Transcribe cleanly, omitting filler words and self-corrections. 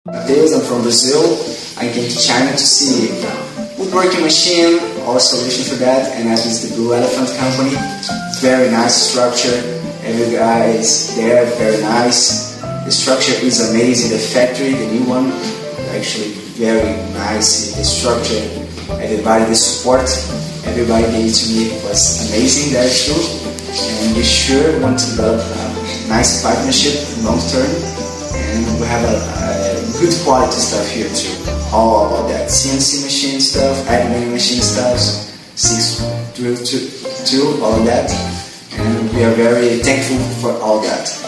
Matheus, I'm from Brazil. I came to China to see woodworking machine, our solution for that, and I visit the Blue Elephant company. Very nice structure. Every guy is there, very nice. The structure is amazing. The factory, the new one, actually very nice. The structure, everybody, the support everybody gave to me was amazing there too. And we sure want to develop a nice partnership long term. And we have a good quality stuff here too. All about that. CNC machine stuff, engraving machine stuff, 6 drill too, all that. And we are very thankful for all that.